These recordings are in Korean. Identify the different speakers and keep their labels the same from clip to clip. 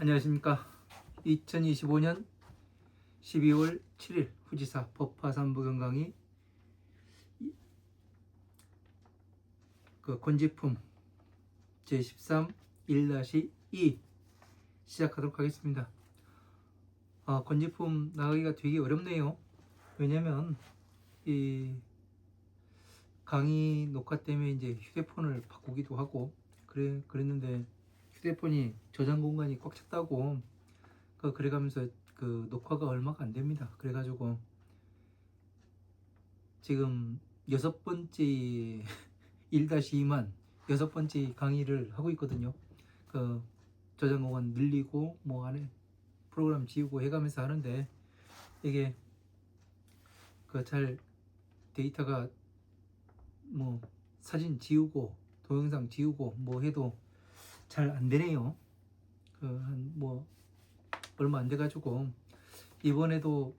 Speaker 1: 안녕하십니까. 2025년 12월 7일 후지사 법화삼부경 강의 권지품 제13 1-2 시작하도록 하겠습니다. 권지품 나가기가 되게 어렵네요. 왜냐면 이 강의 녹화 때문에 이제 휴대폰을 바꾸기도 하고 그랬는데 휴대폰이 저장 공간이 꽉 찼다고 그래가면서 녹화가 얼마가 안 됩니다. 그래가지고 지금 6번째 1-2만 6번째 강의를 하고 있거든요. 저장 공간 늘리고 뭐 안에 프로그램 지우고 해가면서 하는데 이게 잘 데이터가 뭐 사진 지우고 동영상 지우고 뭐 해도 잘 안 되네요. 뭐 얼마 안 돼가지고 이번에도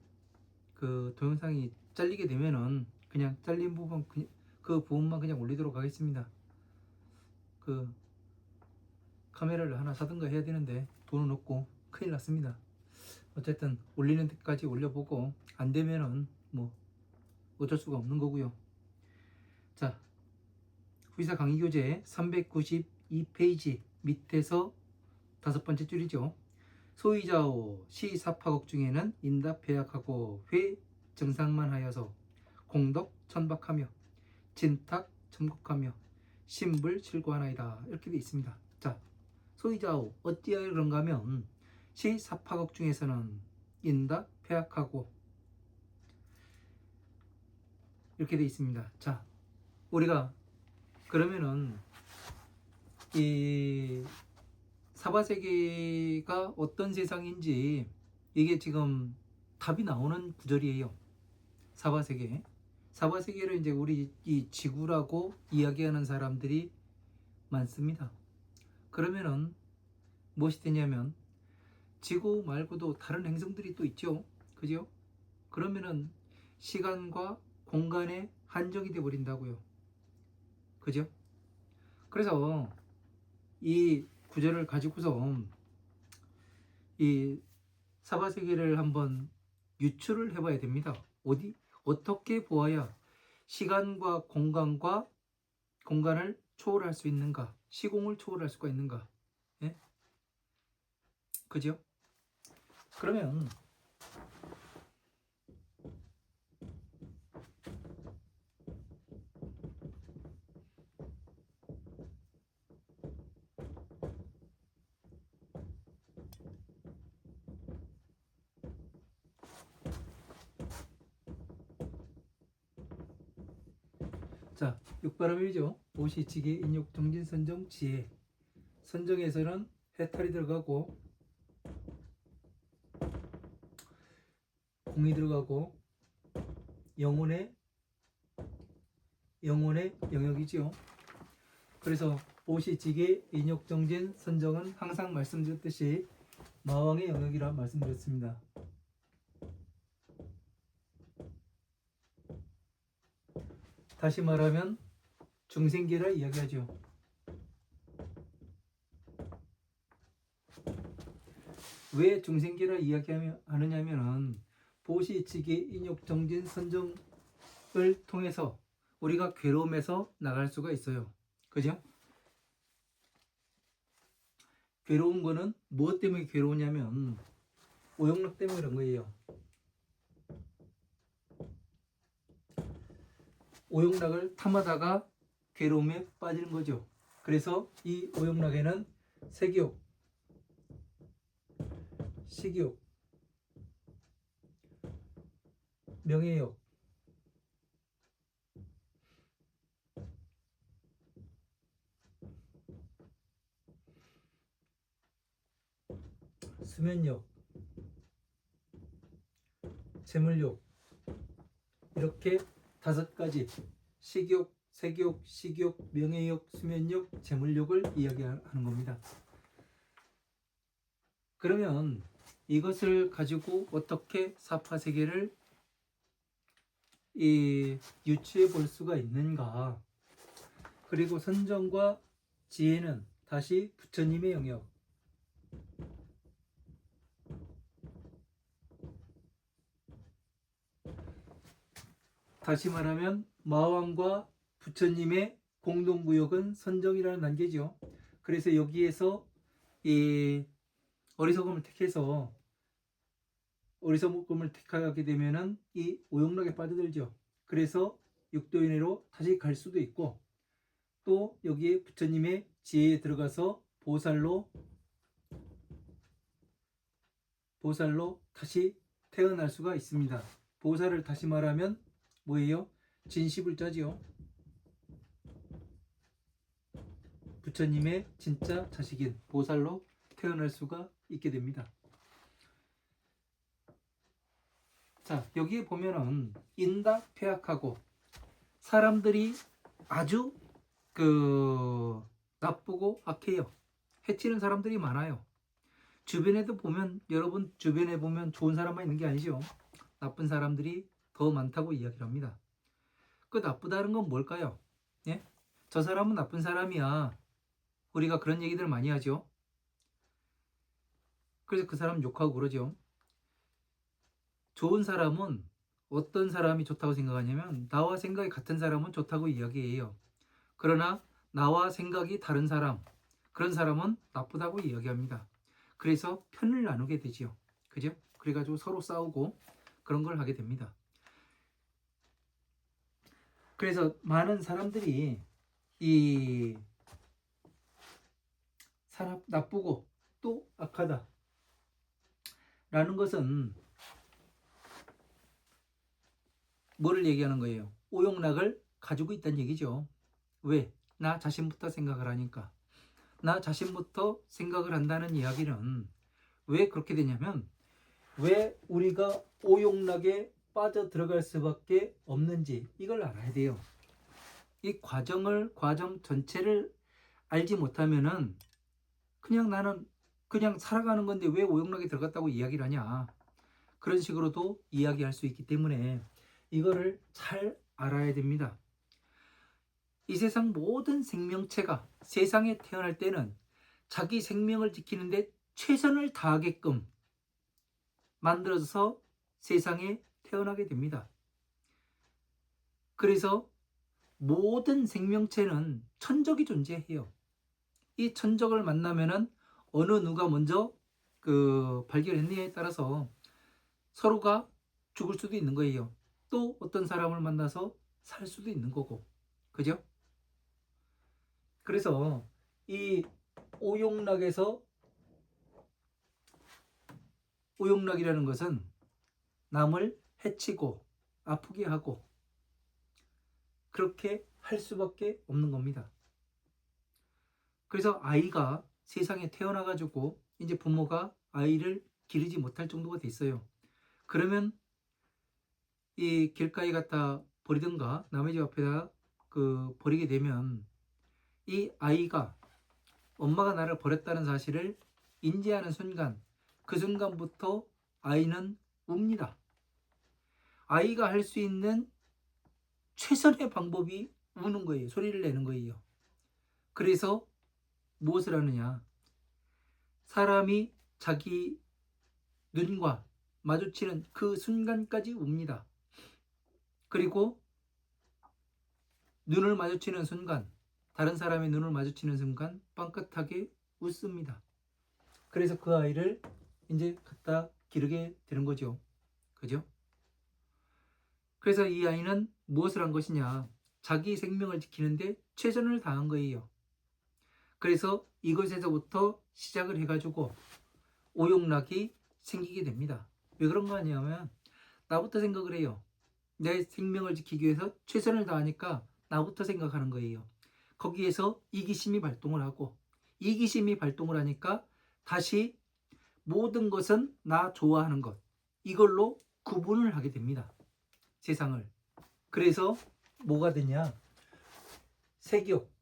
Speaker 1: 동영상이 잘리게 되면은 그냥 잘린 부분 그 부분만 그냥 올리도록 하겠습니다. 카메라를 하나 사든가 해야 되는데 돈은 없고 큰일 났습니다. 어쨌든 올리는 데까지 올려보고 안 되면은 뭐 어쩔 수가 없는 거고요. 자, 후이사 강의 교재 392페이지 밑에서 5번째 줄이죠. 소이자오 시사파곡 중에는 인답해약하고 회 정상만 하여서 공덕 천박하며 진탁 천국하며 신불 칠구하나이다. 이렇게 되어 있습니다. 자, 소이자오 어찌하여 그런가 하면 시사파곡 중에서는 인답해약하고 이렇게 되어 있습니다. 자, 우리가 그러면은 이 사바세계가 어떤 세상인지 이게 지금 답이 나오는 구절이에요. 사바세계를 이제 우리 이 지구라고 이야기하는 사람들이 많습니다. 그러면은 무엇이 되냐면 지구 말고도 다른 행성들이 또 있죠. 그죠? 그러면은 시간과 공간에 한정이 돼 버린다고요. 그죠? 그래서 이 구절을 가지고서 이 사바세계를 한번 유추를 해봐야 됩니다. 어떻게 보아야 시간과 공간을 초월할 수 있는가? 시공을 초월할 수가 있는가? 예? 그죠? 그러면 자, 육바람일죠. 오시치기 인욕 정진 선정 지혜. 선정에서는 해탈이 들어가고 공이 들어가고 영혼의 영역이지요. 그래서 오시치기 인욕 정진 선정은 항상 말씀드렸듯이 마왕의 영역이라 말씀드렸습니다. 다시 말하면 중생계라 이야기하죠. 왜 중생계라 이야기하느냐면은 보시치기 인욕 정진 선정을 통해서 우리가 괴로움에서 나갈 수가 있어요. 그죠? 괴로운 거는 무엇 때문에 괴로우냐면 오용락 때문에 그런 거예요. 오용락을 탐하다가 괴로움에 빠지는 거죠. 그래서 이 오용락에는 색욕, 식욕, 명예욕, 수면욕, 재물욕 이렇게 5가지 식욕, 색욕, 식욕, 명예욕, 수면욕, 재물욕을 이야기하는 겁니다. 그러면 이것을 가지고 어떻게 사파세계를 유추해 볼 수가 있는가? 그리고 선정과 지혜는 다시 부처님의 영역, 다시 말하면 마왕과 부처님의 공동구역은 선정이라는 단계죠. 그래서 여기에서 이 어리석음을 택하게 되면은 이 오용락에 빠져들죠. 그래서 육도인회로 다시 갈 수도 있고, 또 여기에 부처님의 지혜에 들어가서 보살로 다시 태어날 수가 있습니다. 보살을 다시 말하면 뭐예요? 진시불자지요. 부처님의 진짜 자식인 보살로 태어날 수가 있게 됩니다. 자, 여기에 보면은 인다폐악하고 사람들이 아주 나쁘고 악해요. 해치는 사람들이 많아요. 주변에도 보면, 여러분 주변에 보면 좋은 사람만 있는 게 아니죠. 나쁜 사람들이 더 많다고 이야기를 합니다. 그 나쁘다는 건 뭘까요? 예? 저 사람은 나쁜 사람이야. 우리가 그런 얘기들 많이 하죠. 그래서 그 사람 욕하고 그러죠. 좋은 사람은 어떤 사람이 좋다고 생각하냐면, 나와 생각이 같은 사람은 좋다고 이야기해요. 그러나 나와 생각이 다른 사람, 그런 사람은 나쁘다고 이야기합니다. 그래서 편을 나누게 되지요. 그죠? 그래가지고 서로 싸우고 그런 걸 하게 됩니다. 그래서 많은 사람들이 이 사람 나쁘고 또 악하다 라는 것은 뭐를 얘기하는 거예요? 오용락을 가지고 있다는 얘기죠. 왜? 나 자신부터 생각을 하니까. 나 자신부터 생각을 한다는 이야기는 왜 그렇게 되냐면, 왜 우리가 오용락에 빠져 들어갈 수밖에 없는지 이걸 알아야 돼요. 이 과정 전체를 알지 못하면은 그냥 나는 그냥 살아가는 건데 왜 오용락에 들어갔다고 이야기를 하냐, 그런 식으로도 이야기할 수 있기 때문에 이거를 잘 알아야 됩니다. 이 세상 모든 생명체가 세상에 태어날 때는 자기 생명을 지키는데 최선을 다하게끔 만들어서 세상에 태어나게 됩니다. 그래서 모든 생명체는 천적이 존재해요. 이 천적을 만나면은 어느 누가 먼저 발견했느냐에 따라서 서로가 죽을 수도 있는 거예요. 또 어떤 사람을 만나서 살 수도 있는 거고. 그죠? 그래서 이 오용락이라는 것은 남을 해치고 아프게 하고 그렇게 할 수밖에 없는 겁니다. 그래서 아이가 세상에 태어나가지고 이제 부모가 아이를 기르지 못할 정도가 됐어요. 그러면 이 길가에 갖다 버리든가 남의 집 앞에다 버리게 되면 이 아이가 엄마가 나를 버렸다는 사실을 인지하는 순간, 그 순간부터 아이는 웁니다. 아이가 할 수 있는 최선의 방법이 우는 거예요. 소리를 내는 거예요. 그래서 무엇을 하느냐? 사람이 자기 눈과 마주치는 그 순간까지 웁니다. 그리고 눈을 마주치는 순간, 다른 사람의 눈을 마주치는 순간 빵긋하게 웃습니다. 그래서 그 아이를 이제 갖다 기르게 되는 거죠. 그죠? 그래서 이 아이는 무엇을 한 것이냐? 자기 생명을 지키는데 최선을 다한 거예요. 그래서 이것에서부터 시작을 해가지고 오용락이 생기게 됩니다. 왜 그런 거 아니냐면, 나부터 생각을 해요. 내 생명을 지키기 위해서 최선을 다하니까 나부터 생각하는 거예요. 거기에서 이기심이 발동을 하고, 이기심이 발동을 하니까 다시 모든 것은 나 좋아하는 것, 이걸로 구분을 하게 됩니다. 세상을. 그래서 뭐가 되냐? 색욕,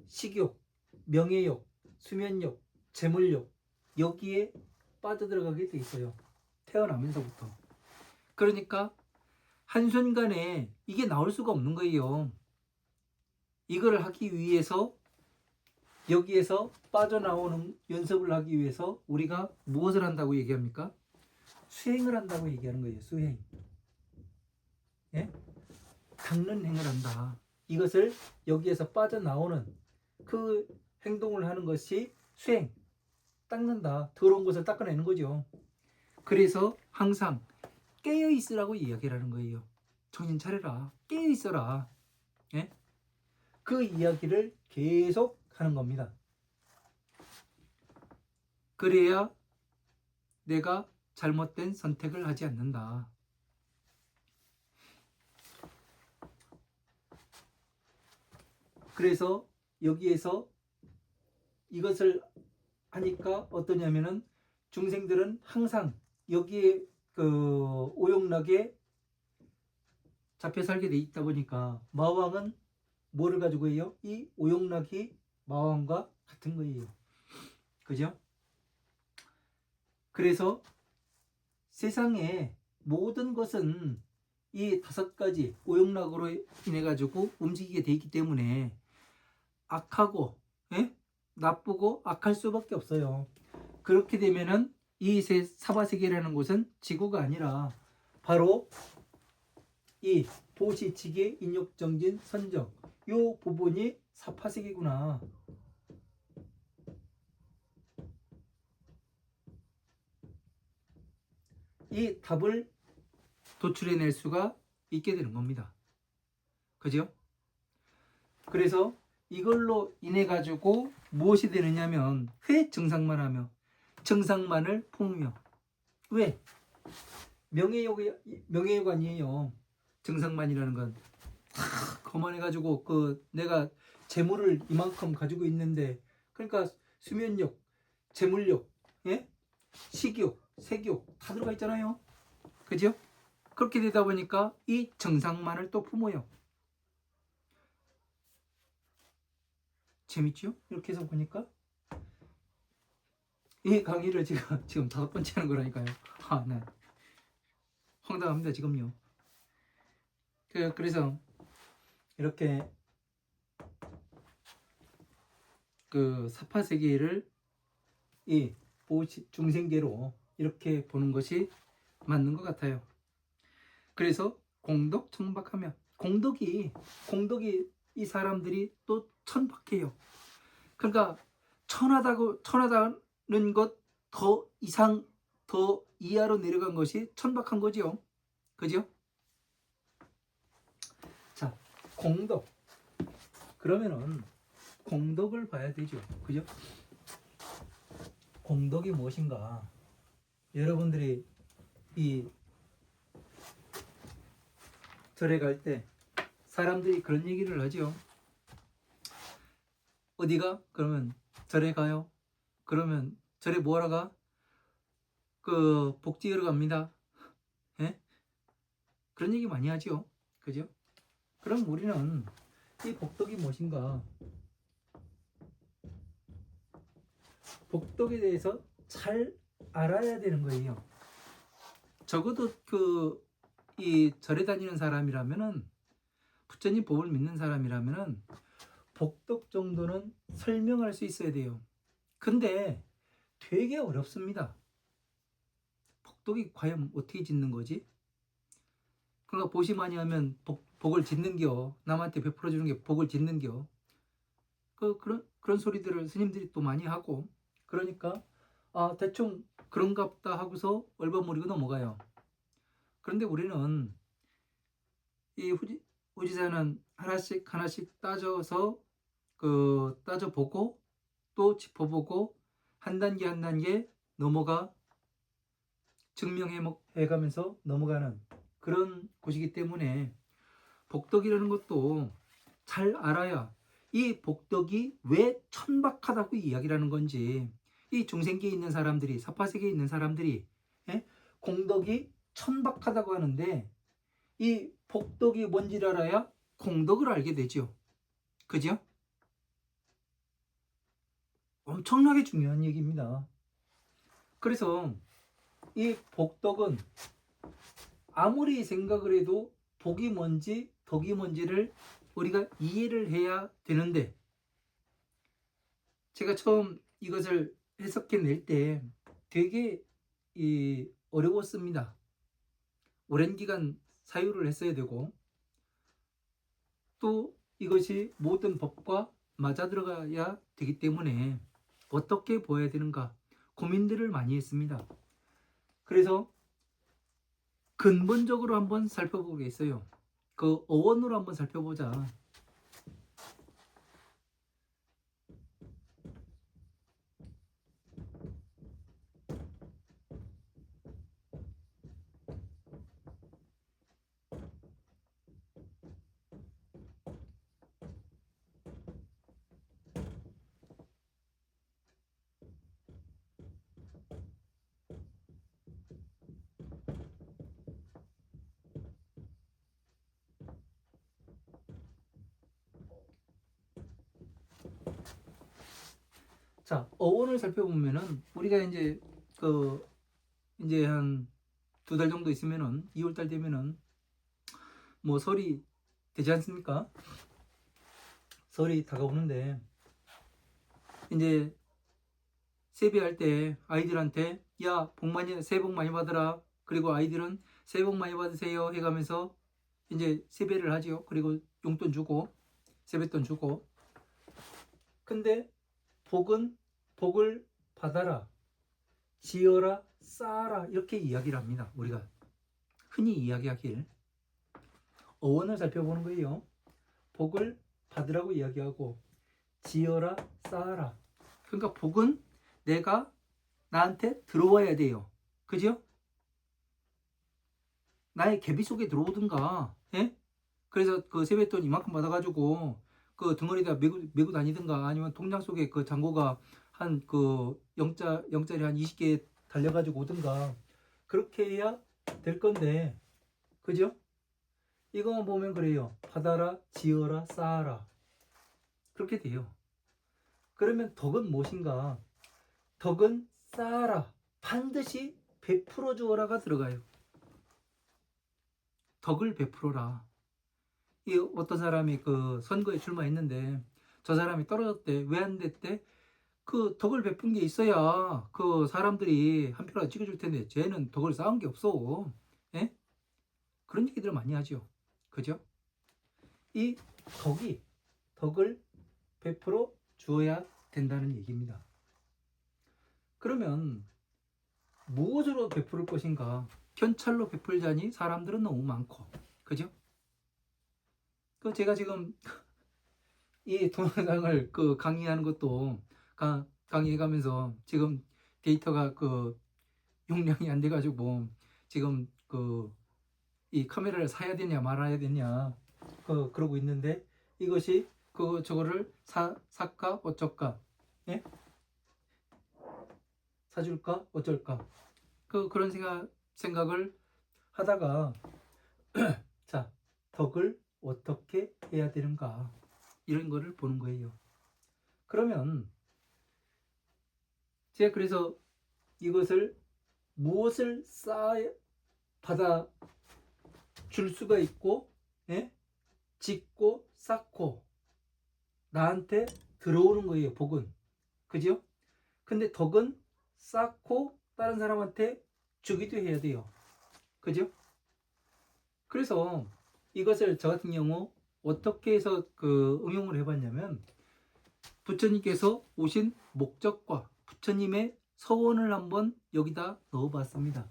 Speaker 1: 식욕, 명예욕, 수면욕, 재물욕, 여기에 빠져들어가게 돼 있어요. 태어나면서부터. 그러니까 한순간에 이게 나올 수가 없는 거예요. 이거를 하기 위해서, 여기에서 빠져나오는 연습을 하기 위해서 우리가 무엇을 한다고 얘기합니까? 수행을 한다고 얘기하는 거예요. 수행. 예? 닦는 행을 한다. 이것을 여기에서 빠져나오는 그 행동을 하는 것이 수행, 닦는다. 더러운 것을 닦아내는 거죠. 그래서 항상 깨어 있으라고 이야기를 하는 거예요. 정신 차려라. 깨어 있어라. 예? 그 이야기를 계속 하는 겁니다. 그래야 내가 잘못된 선택을 하지 않는다. 그래서 여기에서 이것을 하니까 어떠냐면은 중생들은 항상 여기에 그 오용락에 잡혀 살게 돼 있다 보니까 마왕은 뭐를 가지고 해요? 이 오용락이 마왕과 같은 거예요. 그죠? 그래서 세상에 모든 것은 이 5가지 오용락으로 인해 가지고 움직이게 돼 있기 때문에 악하고 나쁘고 악할 수밖에 없어요. 그렇게 되면은 이 사바세계라는 곳은 지구가 아니라 바로 이 보시치기 인욕정진 선정 요 부분이 사파세계구나. 이 답을 도출해낼 수가 있게 되는 겁니다. 그죠? 그래서 이걸로 인해 가지고 무엇이 되느냐면 회 정상만 하며 정상만을 품으며 왜? 명예욕 아니에요. 정상만이라는 건 거만해가지고 그 내가 재물을 이만큼 가지고 있는데 그러니까 수면욕, 재물욕, 예? 식욕, 색욕 다 들어가 있잖아요. 그죠? 그렇게 되다 보니까 이 정상만을 또 품어요. 재밌죠? 이렇게 해서 보니까 이 강의를 지금 5번째 하는 거라니까요. 네. 황당합니다 지금요. 그래서 이렇게 그 사파세계를 이 중생계로 이렇게 보는 것이 맞는 것 같아요. 그래서 공덕 천박하며 공덕이 이 사람들이 또 천박해요. 그러니까 천하다는 것 더 이상 더 이하로 내려간 것이 천박한 거죠. 그죠? 자, 공덕. 그러면은 공덕을 봐야 되죠. 그죠? 공덕이 무엇인가? 여러분들이 이 절에 갈 때 사람들이 그런 얘기를 하죠. 어디가? 그러면 절에 가요. 그러면 절에 뭐하러 가? 그 복지하러 갑니다. 예? 그런 얘기 많이 하죠. 그죠? 그럼 우리는 이 복덕이 무엇인가? 복덕에 대해서 잘 알아야 되는 거예요. 적어도 이 절에 다니는 사람이라면은 부처님 법을 믿는 사람이라면은 복덕 정도는 설명할 수 있어야 돼요. 근데 되게 어렵습니다. 복덕이 과연 어떻게 짓는 거지? 그러니까 보시 많이 하면 복을 짓는겨. 남한테 베풀어 주는 게 복을 짓는겨. 그런 소리들을 스님들이 또 많이 하고 그러니까 대충 그런가 보다 하고서 얼버무리고 넘어가요. 그런데 우리는 이 후지사는 하나씩 따져서 따져보고 또 짚어보고 한 단계 한 단계 넘어가 증명해가면서 넘어가는 그런 곳이기 때문에 복덕이라는 것도 잘 알아야 이 복덕이 왜 천박하다고 이야기를 하는 건지 이 중생계에 있는 사람들이 사파세계에 있는 사람들이 공덕이 천박하다고 하는데 이 복덕이 뭔지를 알아야 공덕을 알게 되죠. 그죠? 엄청나게 중요한 얘기입니다. 그래서 이 복덕은 아무리 생각을 해도 복이 뭔지 덕이 뭔지를 우리가 이해를 해야 되는데 제가 처음 이것을 해석해낼 때 되게 어려웠습니다. 오랜 기간 사유를 했어야 되고 또 이것이 모든 법과 맞아 들어가야 되기 때문에 어떻게 보아야 되는가 고민들을 많이 했습니다. 그래서 근본적으로 한번 살펴보겠어요. 그 어원으로 한번 살펴보자. 자, 어원을 살펴보면은 우리가 이제 이제 한 2달 정도 있으면은 2월달 되면은 뭐 설이 되지 않습니까? 설이 다가오는데 이제 세배할 때 아이들한테 야, 새해 복 많이 받으라. 그리고 아이들은 새해 복 많이 받으세요 해가면서 이제 세배를 하지요. 그리고 용돈 주고 세뱃돈 주고. 근데 복은 복을 받아라, 지어라, 쌓아라 이렇게 이야기를 합니다. 우리가 흔히 이야기하길 어원을 살펴보는 거예요. 복을 받으라고 이야기하고 지어라, 쌓아라. 그러니까 복은 내가 나한테 들어와야 돼요. 그죠? 나의 계비 속에 들어오든가, 예? 그래서 그 세뱃돈 이만큼 받아가지고 그 등어리에다 메고 다니든가 아니면 통장 속에 그 잔고가 한 그 영짜리 한 20개 달려가지고 오든가 그렇게 해야 될 건데, 그죠? 이거 보면 그래요. 받아라, 지어라, 쌓아라. 그렇게 돼요. 그러면 덕은 무엇인가? 덕은 쌓아라. 반드시 베풀어 주어라가 들어가요. 덕을 베풀어라. 이 어떤 사람이 그 선거에 출마했는데 저 사람이 떨어졌대. 왜 안 됐대? 그 덕을 베푼 게 있어야 그 사람들이 한 표라도 찍어줄 텐데 쟤는 덕을 쌓은 게 없어. 예? 그런 얘기들을 많이 하죠. 그죠? 이 덕을 베풀어 주어야 된다는 얘기입니다. 그러면 무엇으로 베풀 것인가? 현찰로 베풀자니 사람들은 너무 많고, 그죠? 그 제가 지금 이 동영상을 그 강의하는 것도 강의해가면서 지금 데이터가 그 용량이 안 돼가지고 지금 그 이 카메라를 사야 되냐 말아야 되냐 그러고 있는데 이것이 저거를 살까 어쩔까, 예? 사줄까 어쩔까 그런 생각을 하다가 자, 덕을 어떻게 해야 되는가 이런 거를 보는 거예요. 그러면 제가 그래서 이것을 무엇을 받아 줄 수가 있고, 예? 짓고 쌓고 나한테 들어오는 거예요. 복은, 그죠? 근데 덕은 쌓고 다른 사람한테 주기도 해야 돼요. 그죠? 그래서 이것을 저 같은 경우 어떻게 해서 응용을 해봤냐면 부처님께서 오신 목적과 부처님의 서원을 한번 여기다 넣어봤습니다.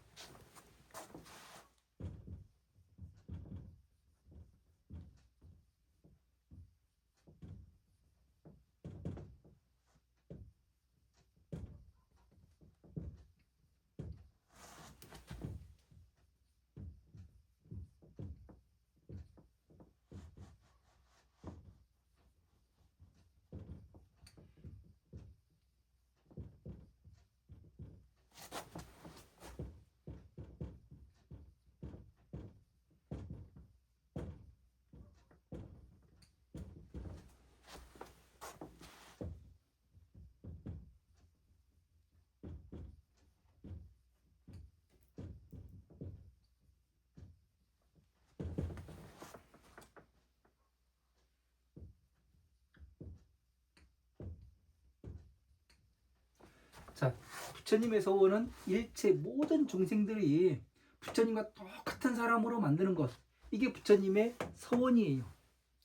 Speaker 1: 자, 부처님의 서원은 일체 모든 중생들이 부처님과 똑같은 사람으로 만드는 것. 이게 부처님의 서원이에요.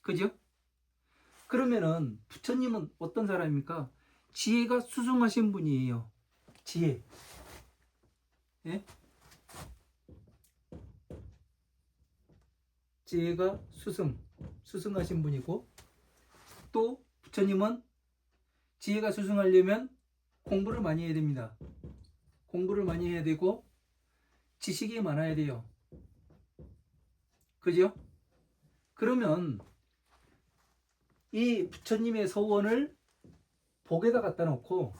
Speaker 1: 그죠? 그러면은 부처님은 어떤 사람입니까? 지혜가 수승하신 분이에요. 지혜. 예? 지혜가 수승하신 분이고, 또 부처님은 지혜가 수승하려면 공부를 많이 해야 됩니다. 공부를 많이 해야 되고 지식이 많아야 돼요. 그죠? 그러면 이 부처님의 서원을 복에다 갖다 놓고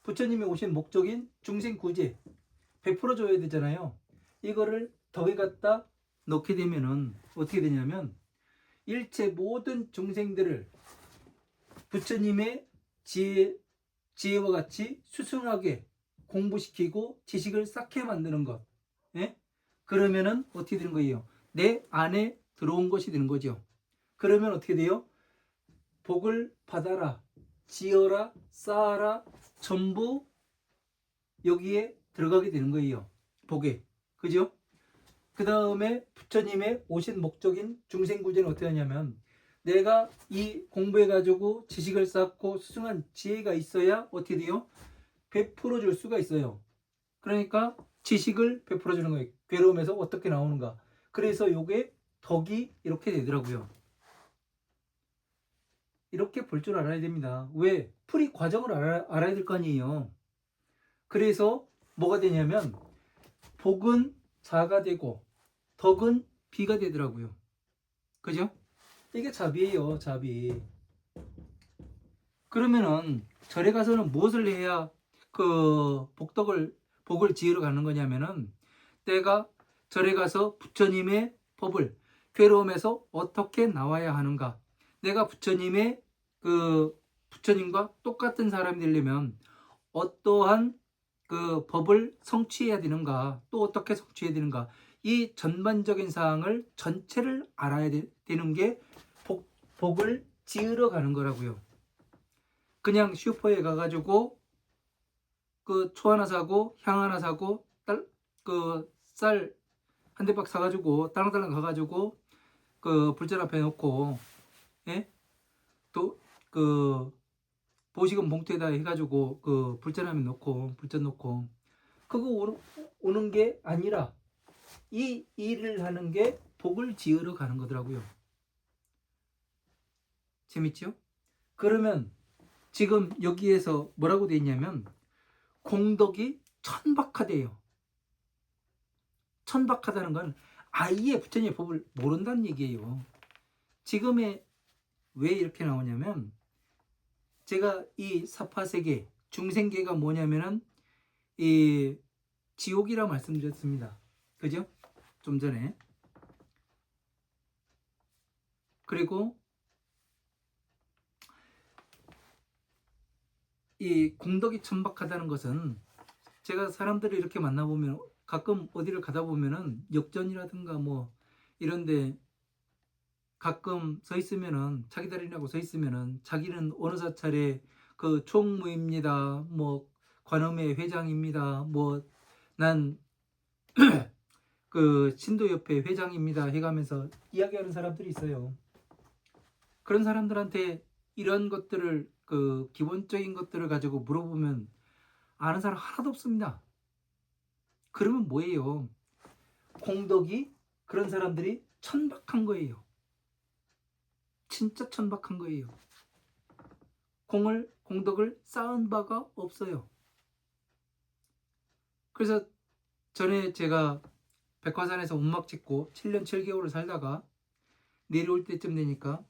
Speaker 1: 부처님이 오신 목적인 중생구제 베풀어 줘야 되잖아요. 이거를 덕에 갖다 넣게 되면은 어떻게 되냐면 일체 모든 중생들을 부처님의 지혜와 같이 수승하게 공부시키고 지식을 쌓게 만드는 것. 예? 그러면은 어떻게 되는 거예요? 내 안에 들어온 것이 되는 거죠. 그러면 어떻게 돼요? 복을 받아라, 지어라, 쌓아라, 전부 여기에 들어가게 되는 거예요. 복에. 그죠? 그 다음에 부처님의 오신 목적인 중생구제는 어떻게 하냐면 내가 이 공부해가지고 지식을 쌓고 수승한 지혜가 있어야 어떻게 돼요? 베풀어 줄 수가 있어요. 그러니까 지식을 베풀어 주는 거예요. 괴로움에서 어떻게 나오는가. 그래서 요게 덕이 이렇게 되더라고요. 이렇게 볼 줄 알아야 됩니다. 왜? 풀이 과정을 알아야 될 거 아니에요. 그래서 뭐가 되냐면 복은 자가 되고 덕은 비가 되더라고요. 그죠? 이게 자비예요, 자비. 그러면은 절에 가서는 무엇을 해야 그 복을 지으러 가는 거냐면은 내가 절에 가서 부처님의 법을 괴로움에서 어떻게 나와야 하는가. 내가 부처님과 똑같은 사람이 되려면 어떠한 그 법을 성취해야 되는가, 또 어떻게 성취해야 되는가, 이 전반적인 사항을 전체를 알아야 되는 게 복을 지으러 가는 거라고요. 그냥 슈퍼에 가가지고 그 초 하나 사고 향 하나 사고 쌀 한 대박 사가지고 딸랑딸랑 가가지고 그 불전 앞에 놓고, 예? 또 그 보시금 봉투에다 해가지고 그 불전함에 놓고 불전 놓고 그거 오는 게 아니라 이 일을 하는 게 복을 지으러 가는 거더라고요. 재밌죠? 그러면 지금 여기에서 뭐라고 돼 있냐면 공덕이 천박하대요. 천박하다는 건 아예 부처님의 법을 모른다는 얘기예요. 지금의 왜 이렇게 나오냐면 제가 이 사파세계 중생계가 뭐냐면은 이 지옥이라 말씀드렸습니다. 그죠? 좀 전에. 그리고 이 공덕이 천박하다는 것은 제가 사람들을 이렇게 만나보면 가끔 어디를 가다 보면은 역전이라든가 뭐 이런데 가끔 서 있으면은 자기 다리라고 서 있으면은 자기는 어느 사찰에 그 총무입니다. 뭐 관음회 회장입니다. 뭐 난 그 신도협회 회장입니다. 해가면서 이야기하는 사람들이 있어요. 그런 사람들한테 이런 것들을 그 기본적인 것들을 가지고 물어보면 아는 사람 하나도 없습니다. 그러면 뭐예요? 공덕이 그런 사람들이 천박한 거예요. 진짜 천박한 거예요. 공덕을 쌓은 바가 없어요. 그래서 전에 제가 백화산에서 움막 짓고 7년 7개월을 살다가 내려올 때쯤 되니까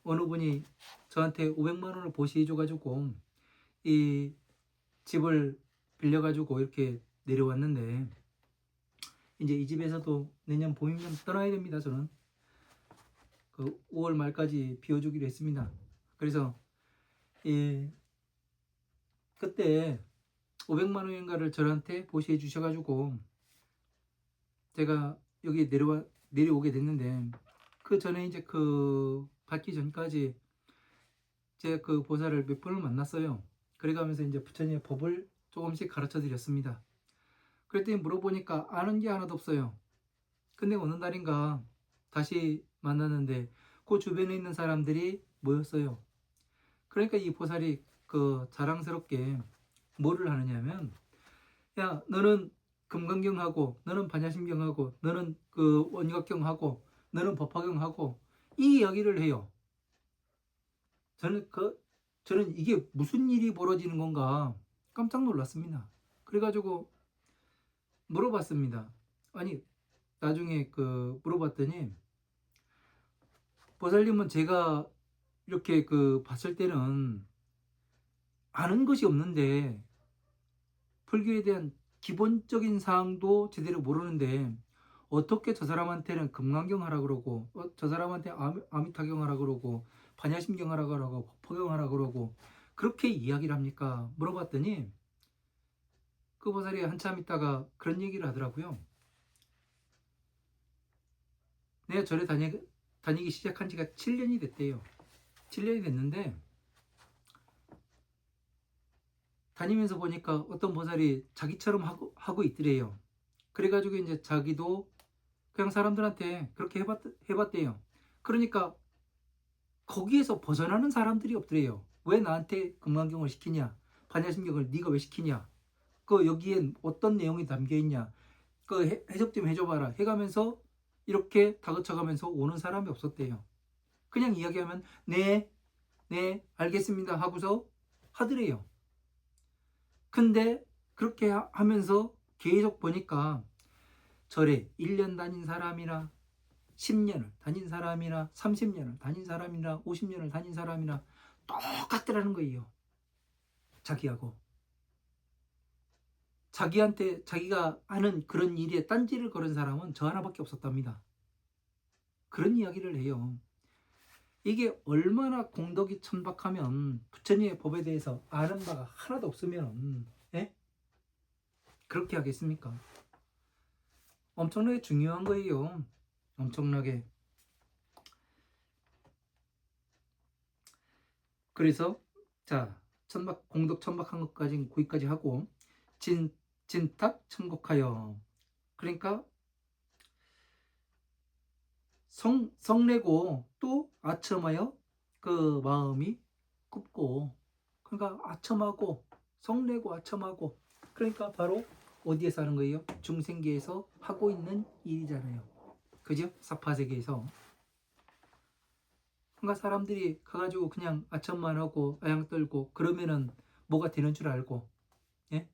Speaker 1: 어느 분이 저한테 500만 원을 보시해 줘가지고 이 집을 빌려가지고 이렇게 내려왔는데 이제 이 집에서도 내년 봄이면 떠나야 됩니다. 저는 그 5월 말까지 비워주기로 했습니다. 그래서 그때 500만 원인가를 저한테 보시해 주셔가지고 제가 여기 내려오게 됐는데 그 전에 이제 그 받기 전까지 제가 그 보살을 몇 번을 만났어요. 그래가면서 이제 부처님의 법을 조금씩 가르쳐 드렸습니다. 그랬더니 물어보니까 아는 게 하나도 없어요. 근데 어느 날인가 다시 만났는데 그 주변에 있는 사람들이 뭐였어요? 그러니까 이 보살이 그 자랑스럽게 뭐를 하느냐면, 야 너는 금강경하고 너는 반야심경하고 너는 그 원각경하고 너는 법화경하고 이 이야기를 해요. 저는 이게 무슨 일이 벌어지는 건가 깜짝 놀랐습니다. 그래가지고 물어봤습니다. 아니 나중에 그 물어봤더니, 보살님은 제가 이렇게 그 봤을 때는 아는 것이 없는데, 불교에 대한 기본적인 사항도 제대로 모르는데 어떻게 저 사람한테는 금강경 하라 그러고 저 사람한테 아미타경 하라 그러고 반야심경 하라 그러고 법화경 하라 그러고 그렇게 이야기를 합니까? 물어봤더니 그 보살이 한참 있다가 그런 얘기를 하더라고요. 내가 절에 다니기 시작한 지가 7년이 됐대요. 7년이 됐는데 다니면서 보니까 어떤 보살이 자기처럼 하고 있더래요. 그래가지고 이제 자기도 그냥 사람들한테 그렇게 해봤대요. 그러니까 거기에서 벗어나는 사람들이 없더래요. 왜 나한테 금강경을 시키냐? 반야심경을 네가 왜 시키냐? 그 여기엔 어떤 내용이 담겨 있냐? 그 해석 좀 해줘봐라. 해가면서 이렇게 다그쳐가면서 오는 사람이 없었대요. 그냥 이야기하면 네, 네, 알겠습니다 하고서 하더래요. 근데 그렇게 하면서 계속 보니까 절에 1년 다닌 사람이나 10년을 다닌 사람이나 30년을 다닌 사람이나 50년을 다닌 사람이나 똑같더라는 거예요. 자기하고. 자기한테 자기가 하는 그런 일에 딴지를 걸은 사람은 저 하나밖에 없었답니다. 그런 이야기를 해요. 이게 얼마나 공덕이 천박하면 부처님의 법에 대해서 아는 바가 하나도 없으면 그렇게 하겠습니까? 엄청나게 중요한 거예요. 엄청나게. 그래서 자 공덕 천박한 것까지 거기까지 하고 진탁 천곡하여, 그러니까 성내고 또 아첨하여 그 마음이 굽고, 그러니까 아첨하고 성내고 아첨하고, 그러니까 바로 어디에서 하는 거예요? 중생계에서 하고 있는 일이잖아요. 그죠? 사파세계에서. 그러니까 사람들이 가가지고 그냥 아첨만 하고 아양 떨고 그러면은 뭐가 되는 줄 알고, 예?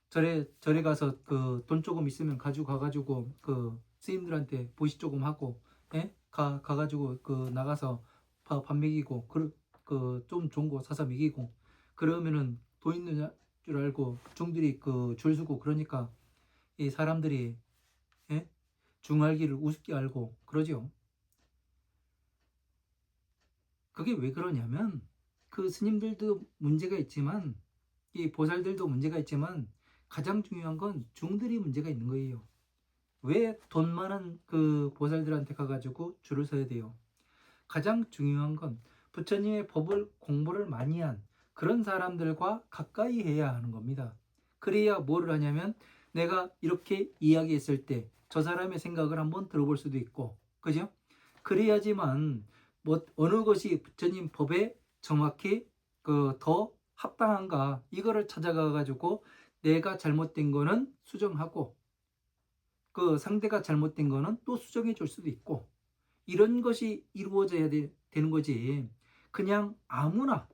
Speaker 1: 절에 가서 그 돈 조금 있으면 가지고 가가지고 그 스님들한테 보시 조금 하고, 예? 가가지고 그 나가서 밥 먹이고 그 좀 좋은 거 사서 먹이고 그러면은 돈 있는 줄 알고 중들이 그 줄 서고, 그러니까 이 사람들이 중알기를 우습게 알고 그러죠. 그게 왜 그러냐면 그 스님들도 문제가 있지만 이 보살들도 문제가 있지만 가장 중요한 건 중들이 문제가 있는 거예요. 왜 돈 많은 그 보살들한테 가가지고 줄을 서야 돼요? 가장 중요한 건 부처님의 법을 공부를 많이 한 그런 사람들과 가까이 해야 하는 겁니다. 그래야 뭐를 하냐면 내가 이렇게 이야기했을 때 저 사람의 생각을 한번 들어볼 수도 있고, 그죠? 그래야지만 뭐 어느 것이 부처님 법에 정확히 그 더 합당한가 이거를 찾아가 가지고 내가 잘못된 거는 수정하고 그 상대가 잘못된 거는 또 수정해 줄 수도 있고, 이런 것이 이루어져야 되는 거지. 그냥 아무나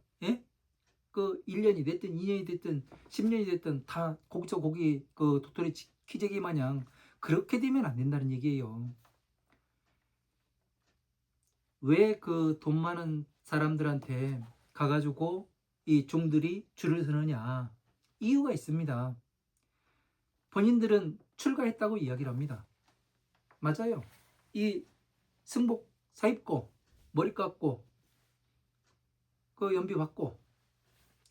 Speaker 1: 그 1년이 됐든 2년이 됐든 10년이 됐든 다 거기서 거기 그 도토리 키재기 마냥 그렇게 되면 안 된다는 얘기예요. 왜 그 돈 많은 사람들한테 가가지고 이 종들이 줄을 서느냐? 이유가 있습니다. 본인들은 출가했다고 이야기를 합니다. 맞아요. 이 승복 사입고 머리 깎고 그 연비 받고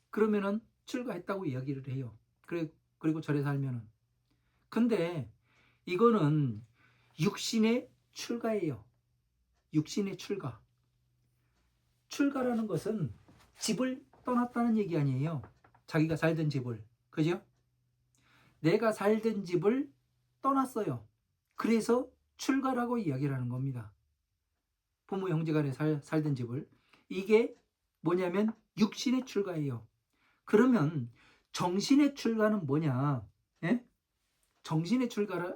Speaker 1: 그러면은 출가했다고 이야기를 해요. 그리고 절에 살면은. 근데 이거는 육신의 출가예요. 육신의 출가. 출가라는 것은 집을 떠났다는 얘기 아니에요. 자기가 살던 집을. 그죠? 내가 살던 집을 떠났어요. 그래서 출가라고 이야기를 하는 겁니다. 부모 형제간에 살던 집을. 이게 뭐냐면 육신의 출가예요. 그러면 정신의 출가는 뭐냐? 예? 정신의 출가라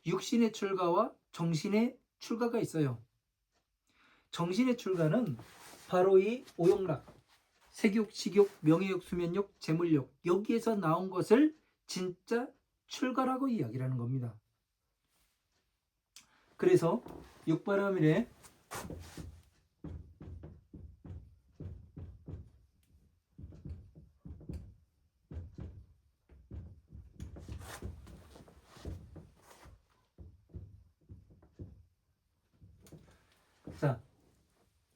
Speaker 1: 육신의 출가와 정신의 출가가 있어요. 정신의 출가는 바로 이 오욕락, 색욕, 식욕, 명예욕, 수면욕, 재물욕 여기에서 나온 것을 진짜 출가라고 이야기하는 겁니다. 그래서 육바라밀에 자,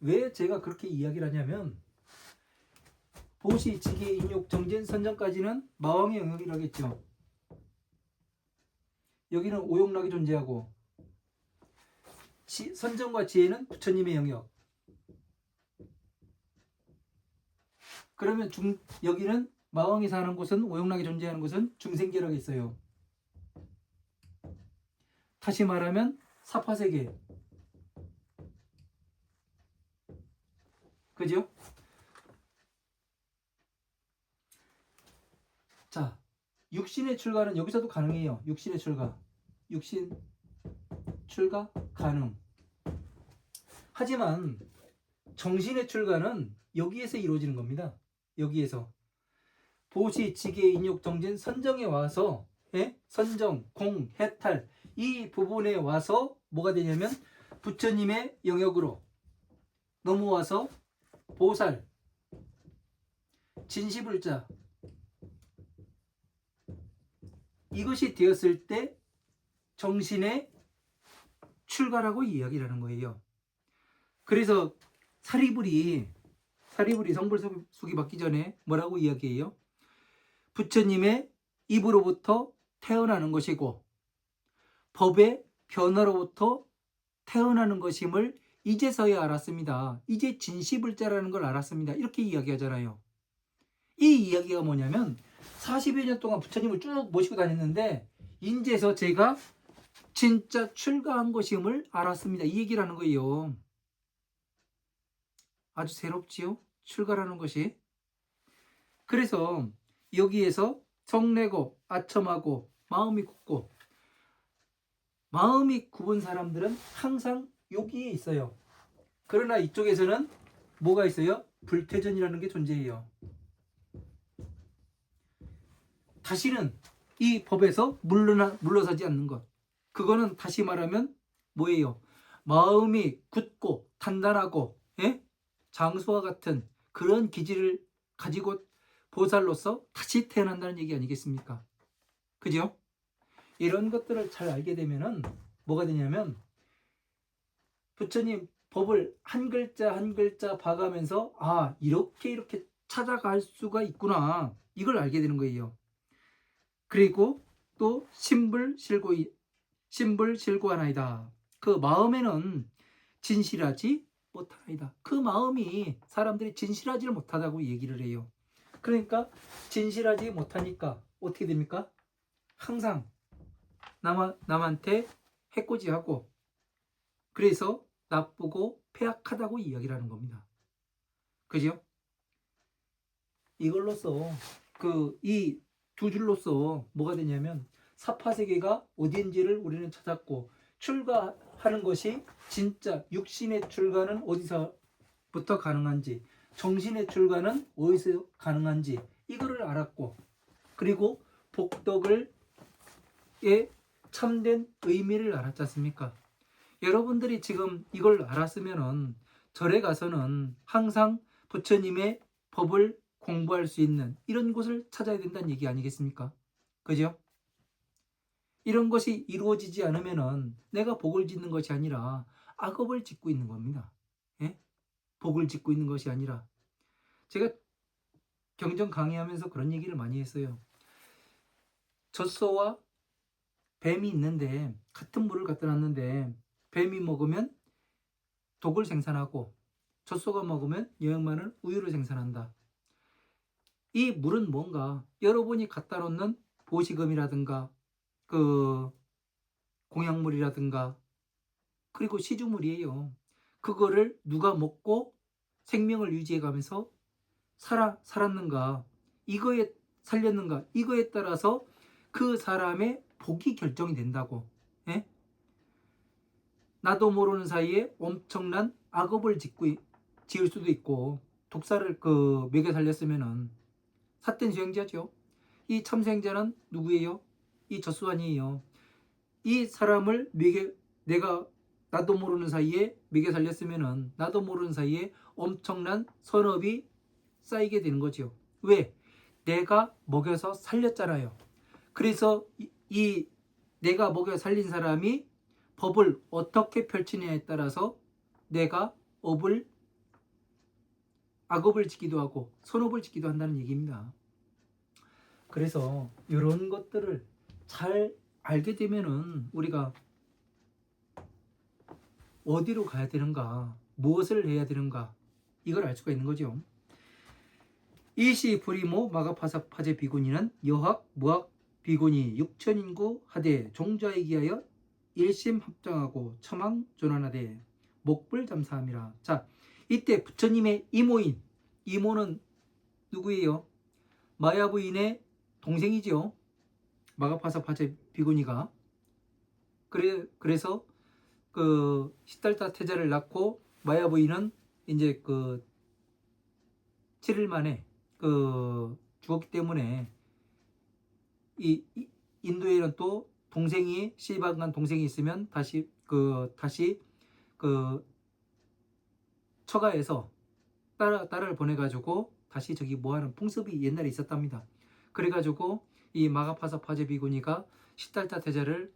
Speaker 1: 왜 제가 그렇게 이야기를 하냐면 보시, 지기, 인욕, 정진, 선정까지는 마왕의 영역이라고 했죠. 여기는 오욕락이 존재하고 선정과 지혜는 부처님의 영역. 그러면 여기는 마왕이 사는 곳은 오욕락이 존재하는 곳은 중생계라고 있어요. 다시 말하면 사파세계. 그죠? 자, 육신의 출가는 여기서도 가능해요. 육신의 출가. 육신 출가 가능. 하지만 정신의 출가는 여기에서 이루어지는 겁니다. 여기에서. 보시, 지계, 인욕, 정진, 선정에 와서 선정, 공, 해탈 이 부분에 와서 뭐가 되냐면 부처님의 영역으로 넘어와서 보살, 진시불자 이것이 되었을 때 정신의 출가라고 이야기를 하는 거예요. 그래서 사리불이 성불속이 받기 전에 뭐라고 이야기해요? 부처님의 입으로부터 태어나는 것이고 법의 변화로부터 태어나는 것임을 이제서야 알았습니다. 이제 진시불자라는 걸 알았습니다. 이렇게 이야기하잖아요. 이 이야기가 뭐냐면 40여 년 동안 부처님을 쭉 모시고 다녔는데 인제서 제가 진짜 출가한 것임을 알았습니다. 이 얘기를 하는 거예요. 아주 새롭지요? 출가라는 것이. 그래서 여기에서 성내고 아첨하고 마음이 굳고 마음이 굽은 사람들은 항상 여기에 있어요. 그러나 이쪽에서는 뭐가 있어요? 불퇴전이라는 게 존재해요. 다시는 이 법에서 물러서지 않는 것. 그거는 다시 말하면 뭐예요? 마음이 굳고 단단하고 장수와 같은 그런 기질을 가지고 보살로서 다시 태어난다는 얘기 아니겠습니까? 그죠? 이런 것들을 잘 알게 되면은 뭐가 되냐면 부처님 법을 한 글자 한 글자 봐가면서 아 이렇게 찾아갈 수가 있구나 이걸 알게 되는 거예요. 그리고 또 신불실고하나이다. 그 마음에는 진실하지 못하나이다. 그 마음이 사람들이 진실하지를 못하다고 얘기를 해요. 그러니까 진실하지 못하니까 어떻게 됩니까? 항상 남한테 해코지하고 그래서 나쁘고 폐악하다고 이야기를 하는 겁니다. 그죠? 이걸로써 이 두 줄로서 뭐가 되냐면 사파세계가 어디인지를 우리는 찾았고 출가하는 것이 진짜 육신의 출가는 어디서부터 가능한지 정신의 출가는 어디서 가능한지 이거를 알았고 그리고 복덕의 참된 의미를 알았지 않습니까? 여러분들이 지금 이걸 알았으면은 절에 가서는 항상 부처님의 법을 공부할 수 있는 이런 곳을 찾아야 된다는 얘기 아니겠습니까? 그죠? 이런 것이 이루어지지 않으면은 내가 복을 짓는 것이 아니라 악업을 짓고 있는 겁니다. 복을 짓고 있는 것이 아니라 제가 경전 강의하면서 그런 얘기를 많이 했어요. 젖소와 뱀이 있는데 같은 물을 갖다 놨는데 뱀이 먹으면 독을 생산하고 젖소가 먹으면 영양 많은 우유를 생산한다. 이 물은 뭔가 여러분이 갖다 놓는 보시금이라든가 공약물이라든가 그리고 시주물이에요. 그거를 누가 먹고 생명을 유지해가면서 살았는가, 이거에 살렸는가, 이거에 따라서 그 사람의 복이 결정이 된다고. 예? 나도 모르는 사이에 엄청난 악업을 지을 수도 있고, 독사를 먹여 살렸으면은 삿된 수행자죠. 이 참수행자는 누구예요? 이 젖수환이에요. 이 사람을 내가 나도 모르는 사이에 먹여 살렸으면은 나도 모르는 사이에 엄청난 선업이 쌓이게 되는 거죠. 왜? 내가 먹여서 살렸잖아요. 그래서 이 내가 먹여 살린 사람이 법을 어떻게 펼치냐에 따라서 내가 악업을 지기도 하고 선업을 지기도 한다는 얘기입니다. 그래서 이런 것들을 잘 알게 되면은 우리가 어디로 가야 되는가, 무엇을 해야 되는가, 이걸 알 수가 있는 거죠. 이시 프리모 마가파삭 파제 비구니는 여학 무학 비구니 6천인구 하되 종자에 기하여 일심 합장하고 처망 존환하되 목불 잠사함이라. 자, 이때 부처님의 이모는 누구예요? 마야 부인의 동생이지요. 마가파삭 파제 비구니가. 그래서 시달타 태자를 낳고 마야 부인은 이제 7일 만에 죽었기 때문에 이 인도에는 또 동생이 시방간 동생이 있으면 다시 처가에서 딸을 보내가지고 다시 저기 뭐하는 풍습이 옛날에 있었답니다. 그래가지고 이 마가파사 파제 비구니가 시달타 태자를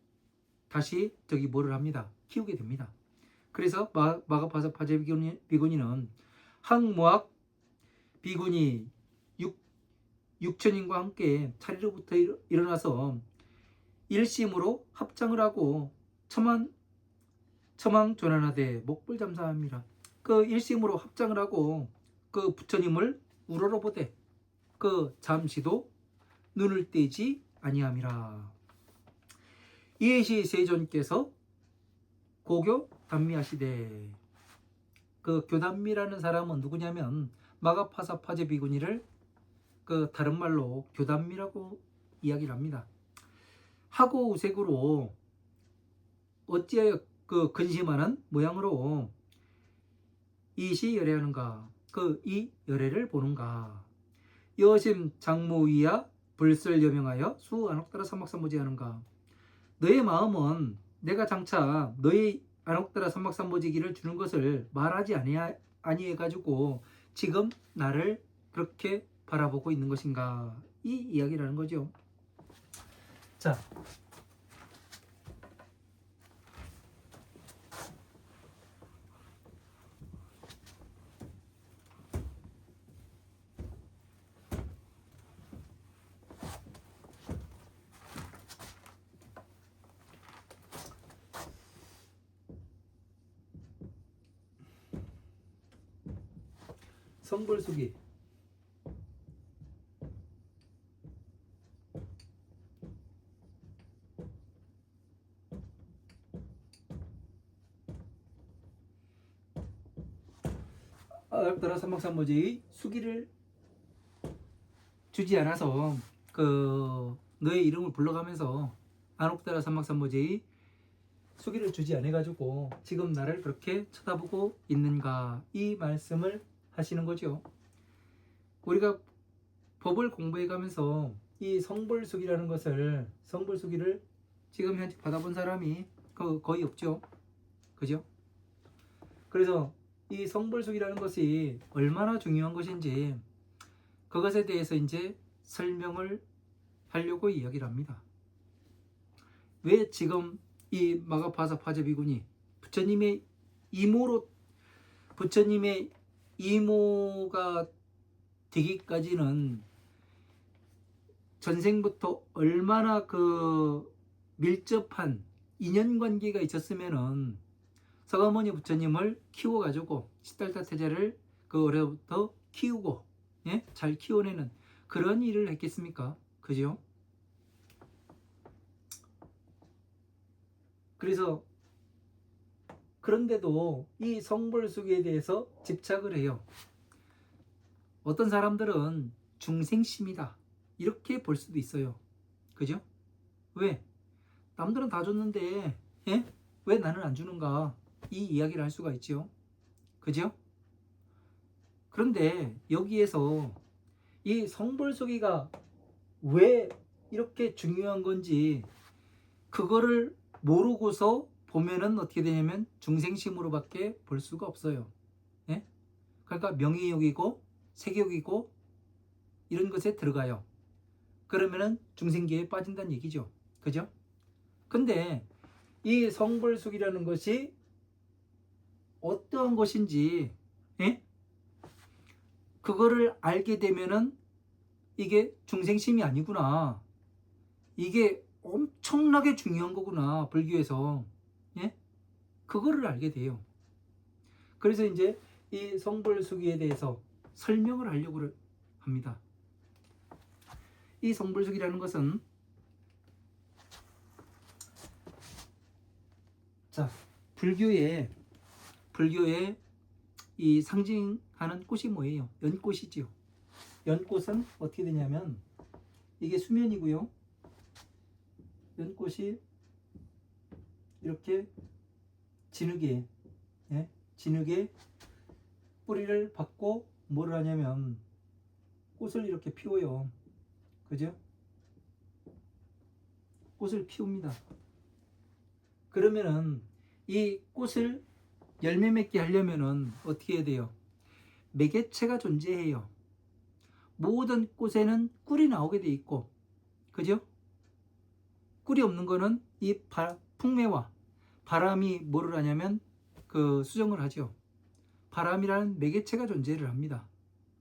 Speaker 1: 다시 저기 뭐를 합니다. 키우게 됩니다. 그래서 마가파사 파제 비구니는 항무학 비구니 6천인과 함께 차례로부터 일어나서 일심으로 합장을 하고 처망 존환하되 목불 잠사함이라. 일심으로 합장을 하고 부처님을 우러러보되 잠시도 눈을 떼지 아니함이라. 이시 세존께서 고교 단미하시되, 교단미라는 사람은 누구냐면 마가파사 파제 비구니를 다른 말로 교단미라고 이야기를 합니다. 하고 우색으로 어찌하여 근심하는 모양으로 이시 열애하는가, 이 열애를 보는가. 여심 장무위야 불설 여명하여 수 안옥따라 삼막삼보지하는가. 너의 마음은 내가 장차 너의 안옥따라 삼막삼보지기를 주는 것을 말하지 아니해가지고 지금 나를 그렇게 바라보고 있는 것인가, 이 이야기라는 거죠. 자, 성불수기. 안옥따라 삼막삼보지의 수기를 주지 않아서 너의 이름을 불러가면서 안옥따라 삼막삼보지의 수기를 주지 않아가지고 지금 나를 그렇게 쳐다보고 있는가, 이 말씀을 하시는 거죠. 우리가 법을 공부해가면서 이 성불수기라는 성불수기를 지금 현재 받아본 사람이 거의 없죠. 그죠? 그래서 이 성불수기라는 것이 얼마나 중요한 것인지 그것에 대해서 이제 설명을 하려고 이야기를 합니다. 왜 지금 이 마가파사 파제 비구니 부처님의 이모가 되기까지는 전생부터 얼마나 밀접한 인연관계가 있었으면은 서가모니 부처님을 키워가지고 시달타 태자를 어려부터 키우고, 예? 잘 키워내는 그런 일을 했겠습니까? 그죠? 그래서 그런데도 이 성불수기에 대해서 집착을 해요. 어떤 사람들은 중생심이다 이렇게 볼 수도 있어요. 그죠? 왜? 남들은 다 줬는데 예? 왜 나는 안 주는가? 이 이야기를 할 수가 있죠. 그죠? 그런데 여기에서 이 성불수기가 왜 이렇게 중요한 건지 그거를 모르고서 보면은 어떻게 되냐면 중생심으로밖에 볼 수가 없어요. 예? 그러니까 명의욕이고 색욕이고 이런 것에 들어가요. 그러면은 중생기에 빠진다는 얘기죠. 그죠? 근데 이 성불수기라는 것이 어떠한 것인지 예? 그거를 알게 되면은 이게 중생심이 아니구나. 이게 엄청나게 중요한 거구나. 불교에서. 예? 그거를 알게 돼요. 그래서 이제 이 성불수기에 대해서 설명을 하려고 합니다. 이 성불수기라는 것은 자, 불교의 이 상징하는 꽃이 뭐예요? 연꽃이지요. 연꽃은 어떻게 되냐면 이게 수면이고요. 연꽃이 이렇게 진흙에 예? 진흙에 뿌리를 받고 뭐를 하냐면 꽃을 이렇게 피워요. 그죠? 꽃을 피웁니다. 그러면은 이 꽃을 열매 맺게 하려면은 어떻게 해야 돼요? 매개체가 존재해요. 모든 꽃에는 꿀이 나오게 돼 있고, 그죠? 꿀이 없는 거는 이 풍매와 바람이 뭐를 하냐면 그 수정을 하죠. 바람이라는 매개체가 존재를 합니다.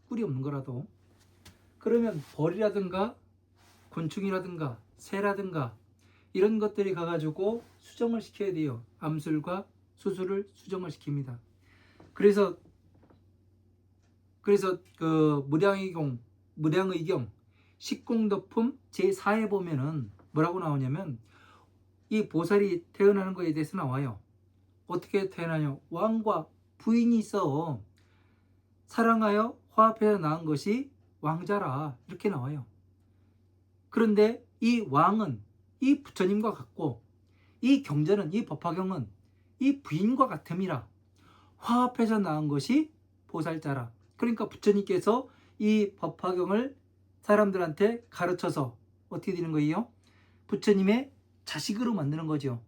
Speaker 1: 꿀이 없는 거라도. 그러면 벌이라든가 곤충이라든가 새라든가 이런 것들이 가가지고 수정을 시켜야 돼요. 암술과 수술을 수정을 시킵니다. 그래서 그 무량의경 식공덕품 제4에 보면은 뭐라고 나오냐면 이 보살이 태어나는 거에 대해서 나와요. 어떻게 태어나냐? 왕과 부인이 있어 사랑하여 화합해서 낳은 것이 왕자라 이렇게 나와요. 그런데 이 왕은 이 부처님과 같고 이 경전은 이 법화경은 이 부인과 같음이라 화합해서 낳은 것이 보살자라. 그러니까 부처님께서 이 법화경을 사람들한테 가르쳐서 어떻게 되는 거예요? 부처님의 자식으로 만드는 거죠.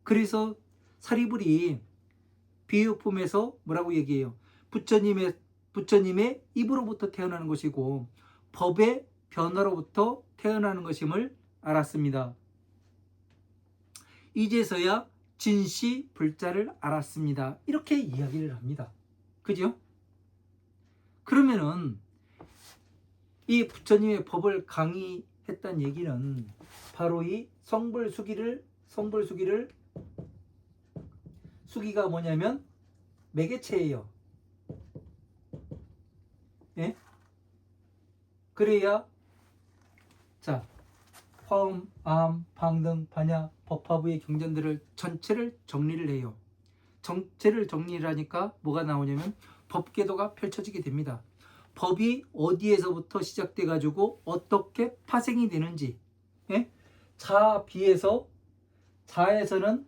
Speaker 1: 그래서 사리불이 비유품에서 뭐라고 얘기해요? 부처님의 입으로부터 태어나는 것이고 법의 변화로부터 태어나는 것임을 알았습니다. 이제서야 진시 불자를 알았습니다. 이렇게 이야기를 합니다. 그죠? 그러면은 이 부처님의 법을 강의했다는 얘기는 바로 이 성불수기를 수기가 뭐냐면 매개체예요. 예? 그래야 자 화엄, 암, 방등, 반야, 법화부의 경전들을 전체를 정리를 해요. 전체를 정리를 하니까 뭐가 나오냐면 법계도가 펼쳐지게 됩니다. 법이 어디에서부터 시작돼 가지고 어떻게 파생이 되는지 예? 자비에서 자에서는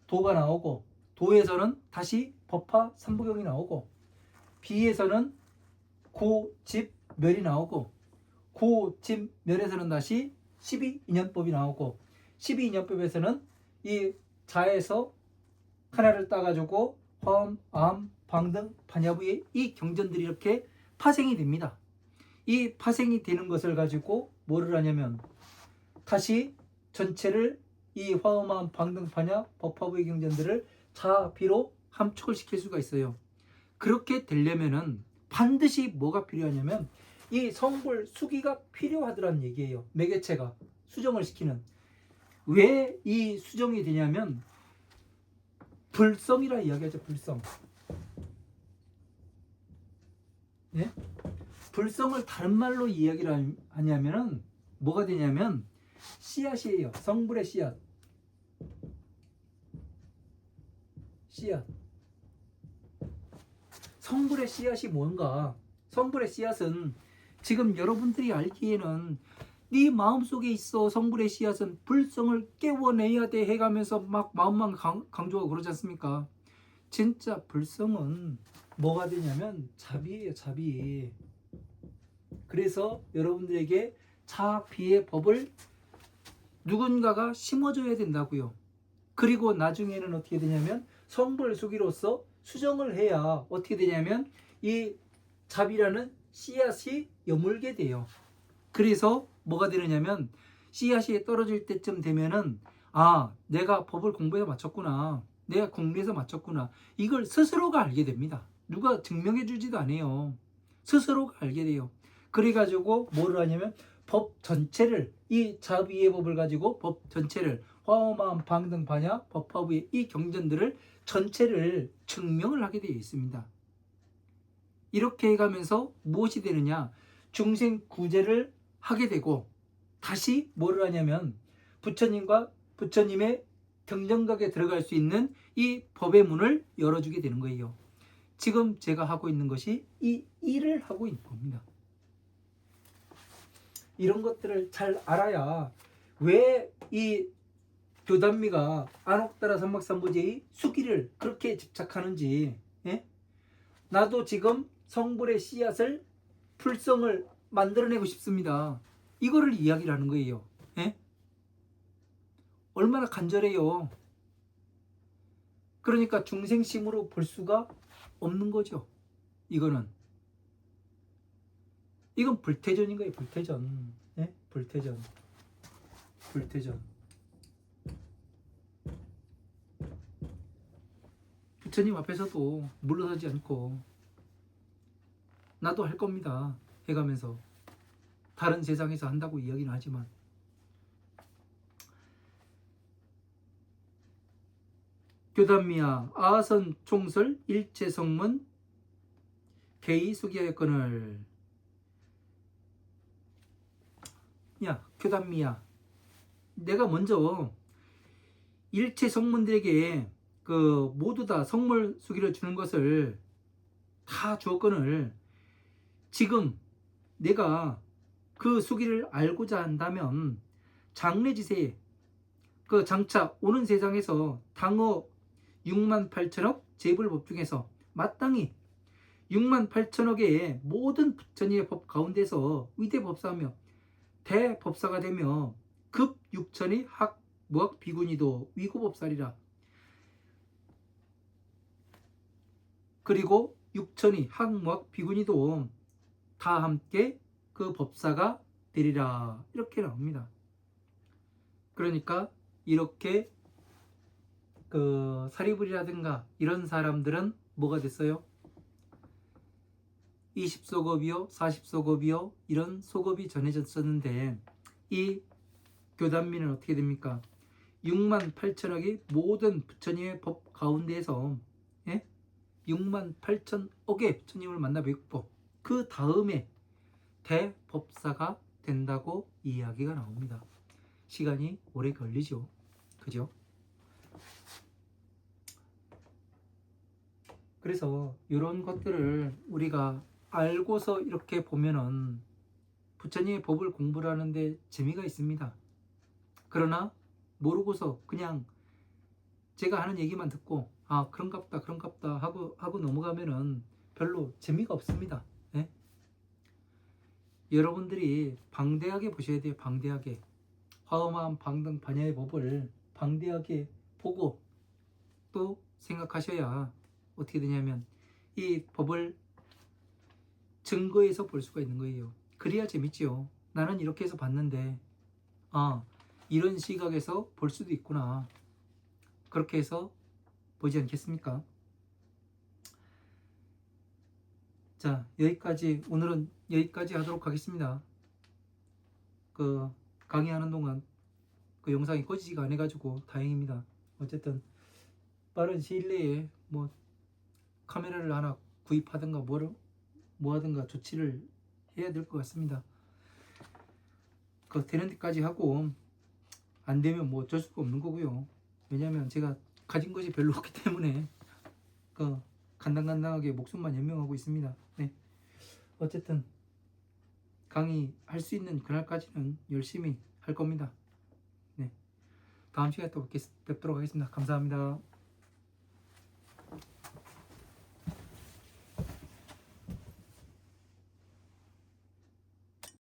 Speaker 1: 도가 나오고 도에서는 다시 법화 삼부경이 나오고 비에서는 고집 멸이 나오고 고집 멸에서는 다시 12인연법이 나오고 12인연법에서는 이 자에서 하나를 따가지고 화엄, 암, 방등, 반야부의 이 경전들이 이렇게 파생이 됩니다. 이 파생이 되는 것을 가지고 뭐를 하냐면 다시 전체를 이 화엄, 암, 방등, 반야, 법화부의 경전들을 자비로 함축을 시킬 수가 있어요. 그렇게 되려면은 반드시 뭐가 필요하냐면 이 성불 수기가 필요하더라는 얘기예요. 매개체가 수정을 시키는. 왜 이 수정이 되냐면 불성이라 이야기하죠. 불성. 예? 불성을 다른 말로 이야기를 하냐면은 뭐가 되냐면 씨앗이에요. 성불의 씨앗. 씨앗. 성불의 씨앗이 뭔가? 성불의 씨앗은 지금 여러분들이 알기에는 네 마음속에 있어. 성불의 씨앗은 불성을 깨워내야 돼 해가면서 막 마음만 강조하고 그러지 않습니까? 진짜 불성은 뭐가 되냐면 자비예요, 자비. 그래서 여러분들에게 자비의 법을 누군가가 심어줘야 된다고요. 그리고 나중에는 어떻게 되냐면 성불수기로서 수정을 해야 어떻게 되냐면 이 자비라는 씨앗이 여물게 돼요. 그래서 뭐가 되느냐면 씨앗이 떨어질 때쯤 되면은 아, 내가 법을 공부해서 맞췄구나. 내가 공부해서 맞췄구나. 이걸 스스로가 알게 됩니다. 누가 증명해 주지도 않아요. 스스로가 알게 돼요. 그래가지고 뭐를 하냐면 법 전체를, 이 자비의 법을 가지고 법 전체를, 화엄한 방등 반야 법화부의 이 경전들을 전체를 증명을 하게 되어 있습니다. 이렇게 해가면서 무엇이 되느냐? 중생 구제를 하게 되고 다시 뭐를 하냐면 부처님과 부처님의 경전각에 들어갈 수 있는 이 법의 문을 열어주게 되는 거예요. 지금 제가 하고 있는 것이 이 일을 하고 있는 겁니다. 이런 것들을 잘 알아야 왜 이 교단미가 안옥다라 삼막삼보제의 수기를 그렇게 집착하는지, 예? 나도 지금 성불의 씨앗을 풀성을 만들어내고 싶습니다. 이거를 이야기를 하는 거예요. 예? 얼마나 간절해요. 그러니까 중생심으로 볼 수가 없는 거죠. 이건 불태전인 거예요. 불태전. 예? 불태전. 부처님 앞에서도 물러서지 않고 나도 할 겁니다 해가면서 다른 세상에서 한다고 이야기는 하지만 교단미야 아선 총설 일체성문 개의 수기하였거늘. 야 교단미야, 내가 먼저 일체 성문들에게 그 모두 다 성물 수기를 주는 것을 다 주었거늘 지금 내가 그 수기를 알고자 한다면 장래지세에 그 장차 오는 세상에서 당어 6만 8천억 재불법 중에서 마땅히 6만 8천억의 모든 부처님의 법 가운데서 위대법사며 대법사가 되며 급 6천의 학 무학 비구니도 위고법사리라. 그리고 6천의 학 무학 비구니도 다 함께 그 법사가 되리라. 이렇게 나옵니다. 그러니까 이렇게 그 사리불이라든가 이런 사람들은 뭐가 됐어요? 20소급이요 40소급이요 이런 소급이 전해졌었는데 이 교단미는 어떻게 됩니까? 6만 8천억의 모든 부처님의 법 가운데에서 6만 8천억의 부처님을 만나 뵙고 그 다음에 대법사가 된다고 이야기가 나옵니다. 시간이 오래 걸리죠. 그죠? 그래서 이런 것들을 우리가 알고서 이렇게 보면은 부처님의 법을 공부를 하는데 재미가 있습니다. 그러나 모르고서 그냥 제가 하는 얘기만 듣고 아 그런갑다 하고 넘어가면은 별로 재미가 없습니다. 네? 여러분들이 방대하게 보셔야 돼요. 방대하게. 화엄한 방등 반야의 법을 방대하게 보고 또 생각하셔야 어떻게 되냐면 이 법을 증거에서 볼 수가 있는 거예요. 그래야 재밌지요. 나는 이렇게 해서 봤는데 아 이런 시각에서 볼 수도 있구나. 그렇게 해서 보지 않겠습니까? 자, 여기까지, 오늘은 여기까지 하도록 하겠습니다. 그 강의하는 동안 그 영상이 꺼지지가 않아 가지고 다행입니다. 어쨌든 빠른 시일 내에 뭐 카메라를 하나 구입하든가 뭐 하든가 조치를 해야 될 것 같습니다. 그 되는 데까지 하고 안 되면 뭐 어쩔 수가 없는 거고요. 왜냐면 제가 가진 것이 별로 없기 때문에 그 간당간당하게 목숨만 연명하고 있습니다. 네. 어쨌든 강의 할 수 있는 그날까지는 열심히 할 겁니다. 네. 다음 시간에 또 뵙도록 하겠습니다. 감사합니다.